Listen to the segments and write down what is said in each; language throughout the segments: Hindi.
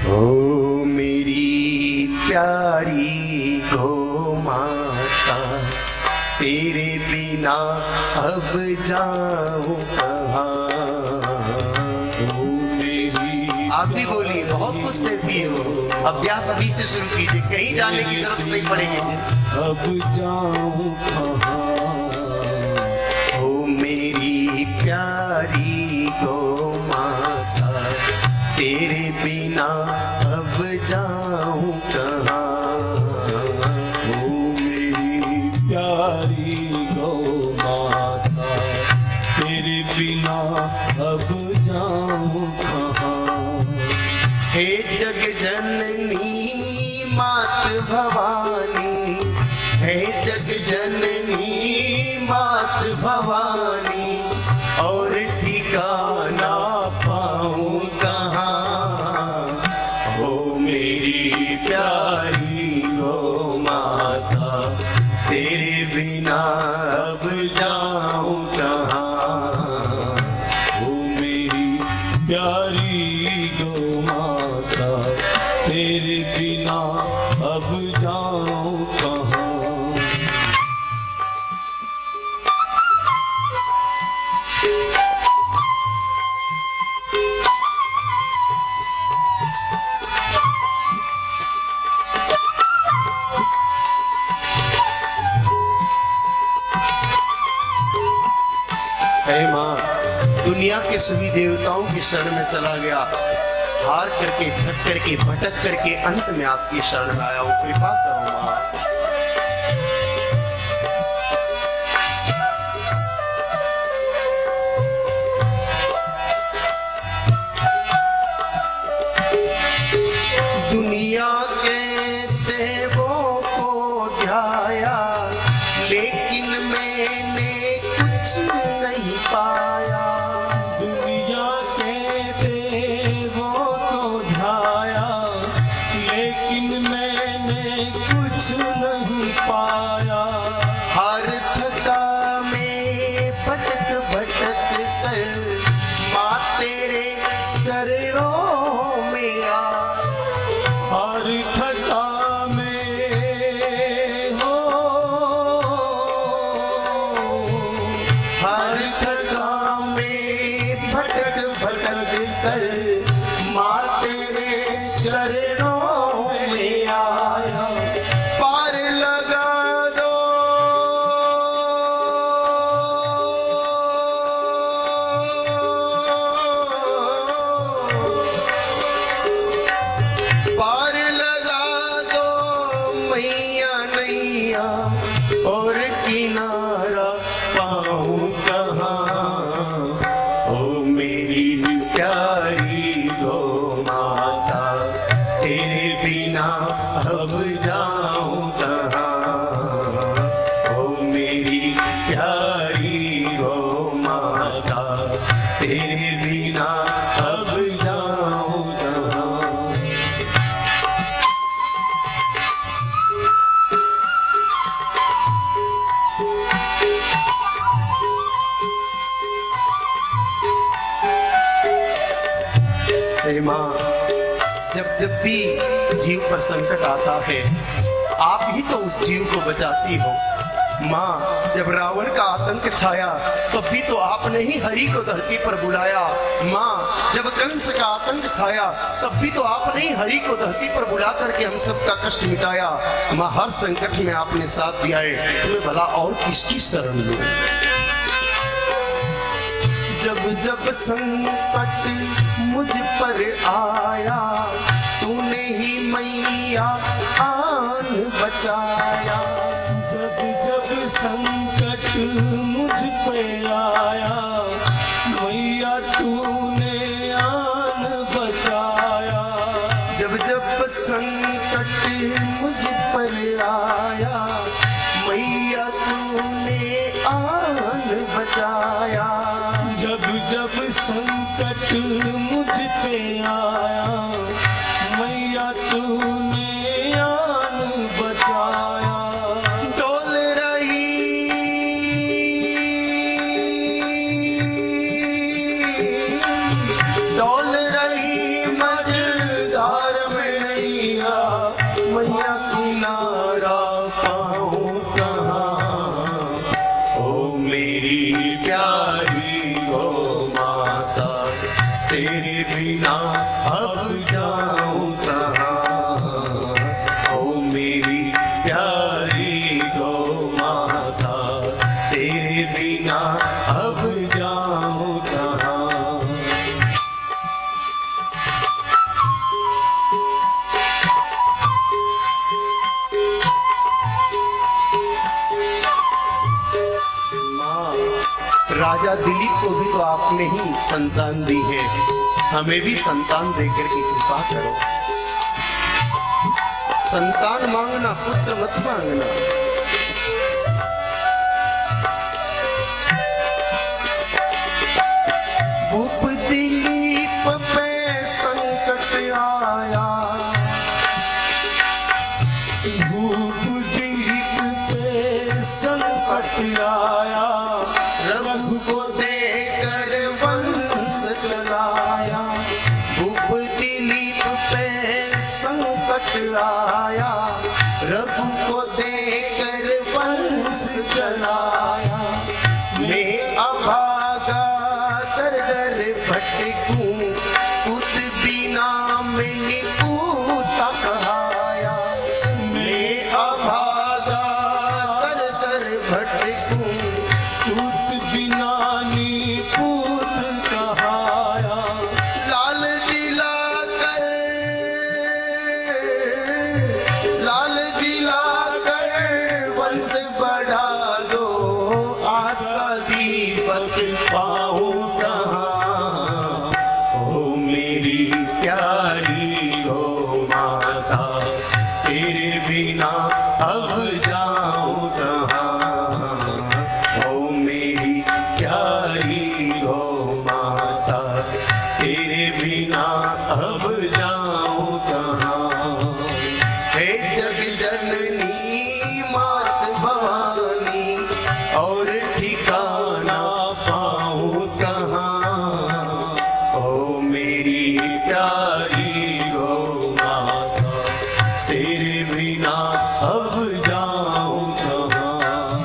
ओ मेरी प्यारी गौ माता, तेरे बिना अब जाऊं कहाँ। आप भी बोलिए, बहुत कुछ देती है वो। अभ्यास अभी से शुरू कीजिए, कहीं जाने की जरूरत नहीं पड़ेगी। अब जाऊं कहाँ। ओ मेरी प्यारी गौ माता, तेरे बिना अब जाऊं कहाँ। ओ मेरी प्यारी गौ माता, तेरे बिना अब जाऊं कहाँ। हे जग जननी मात भवानी, हे जग जननी मात भवानी, और ठिकाना पाऊं कहाँ। हो मेरी प्यारी गौ माता, तेरे बिना अब जाऊं कहाँ। ओ मेरी प्यारी गौ माता, तेरे बिना अब जाऊं कहाँ। हे माँ, दुनिया के सभी देवताओं की शरण में चला गया, हार करके थक करके भटक करके अंत में आपकी शरण में आया हूँ, कृपा करो माँ। दुनिया के देवों को ध्याया, लेकिन मैंने कुछ नहीं पाया। दुनिया के देवों को ध्याया, लेकिन मैंने कुछ नहीं पाया। हर थका में भटक भटक कर माँ तेरे चरणों में आ। हर थका में हो, हर थका में भटक भटक कर माँ तेरे चरणों में आया। पार लगा दो, पार लगा दो मैया नैया, और किनारा पाऊं कहाँ। ओ मेरी प्यारी गौ माता, तेरे बिना अब जाऊं कहाँ। ओ मेरी प्यारी गौ माता, तेरे बिना अब जाऊं कहाँ। हे माँ, जब जब भी जीव पर संकट आता है, आप ही तो उस जीव को बचाती हो। माँ, जब रावण का आतंक छाया, तब भी तो आपने ही हरि को धरती पर बुलाया। माँ, जब कंस का आतंक छाया, तब भी तो आपने ही हरि को धरती पर बुला करके हम सबका कष्ट मिटाया। माँ, हर संकट में आपने साथ दिया है, तुम्हें भला और किसकी शरण लूं। जब जब संकट मुझ पर आया, तूने ही मैया आन बचाया। जब जब संकट मुझ पे आया, मैया तूने आन बचाया। जब जब संकट मुझ पर आया, मैया तूने आन बचाया। जब जब संकट मुझ पे आया, मैया तूने आन बचाया। डोल रही मझधार बिना अब जाऊं कहाँ, ओ मेरी प्यारी गौ माता, तेरे बिना अब जाऊं कहाँ। राजा दिलीप को भी तो आपने ही संतान दी है, हमें भी संतान देकर के कृपा करो। संतान मांगना, पुत्र मत मांगना। भूप दिलीप पे संकट आया, भूप दिलीप पे संकट आया, रघु को देकर वंश चलाया। भूप दिलीप पे संकट आया, रघु को देकर वंश चलाया। मैं अभागा दर दर भटकूं, पुत बिना मैंने पूता कहाया। मैं अभागा दर दर भटकूं, पूत बिना नी पूत कहाया। लाल दिलाकर वंश बढ़ा दो, आशा दीपक पाऊं कहाँ, ओ मेरी प्यारी गौ माता, तेरे बिना अब जाऊं कहाँ, ओ मेरी प्यारी गौ माता, तेरे बिना अब जाऊं कहाँ। हे जग जननी मात भवानी, और ठिकाना पाऊं कहाँ, ओ मेरी प्यारी गौ माता, तेरे बिना अब जाऊं कहाँ।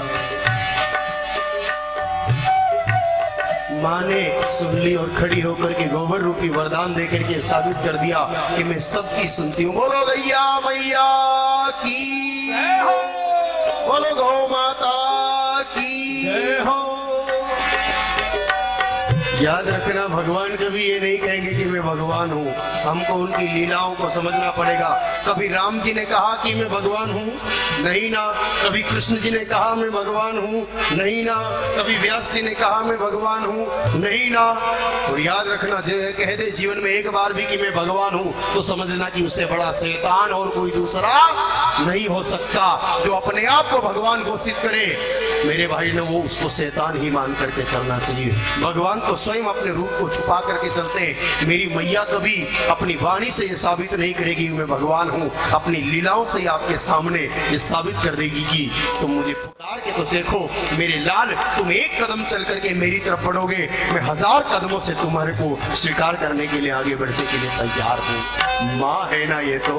माँ ने सुन ली और खड़ी होकर के गोबर रूपी वरदान देकर के साबित कर दिया कि मैं सबकी सुनती हूँ। बोलो गैया मैया की, बोलो गौ माता की जय हो। याद रखना, भगवान कभी ये नहीं कहेंगे कि मैं भगवान हूँ, हमको उनकी लीलाओं को समझना पड़ेगा। कभी राम जी ने कहा कि मैं भगवान हूँ, नहीं ना। कभी कृष्ण जी ने कहा मैं भगवान हूँ, नहीं ना। कभी व्यास जी ने कहा मैं भगवान हूँ, नहीं ना। और याद रखना, जो कह दे जीवन में एक बार भी कि मैं भगवान हूँ, तो समझना कि उससे बड़ा शैतान और कोई दूसरा नहीं हो सकता। जो अपने आप को भगवान घोषित करे, मेरे भाई ने, वो उसको शैतान ही मान करके चलना चाहिए। भगवान तो स्वयं अपने रूप को छुपा करके चलते हैं। मेरी मैया कभी अपनी वाणी से ये साबित नहीं करेगी मैं भगवान हूँ, अपनी लीलाओं से आपके सामने ये साबित कर देगी कि तुम मुझे पुकार के तो देखो मेरे लाल, तुम एक कदम चल करके मेरी तरफ बढ़ोगे, मैं 1000 कदमों से तुम्हारे को स्वीकार करने के लिए, आगे बढ़ने के लिए तैयार हूँ। माँ है ना ये तो।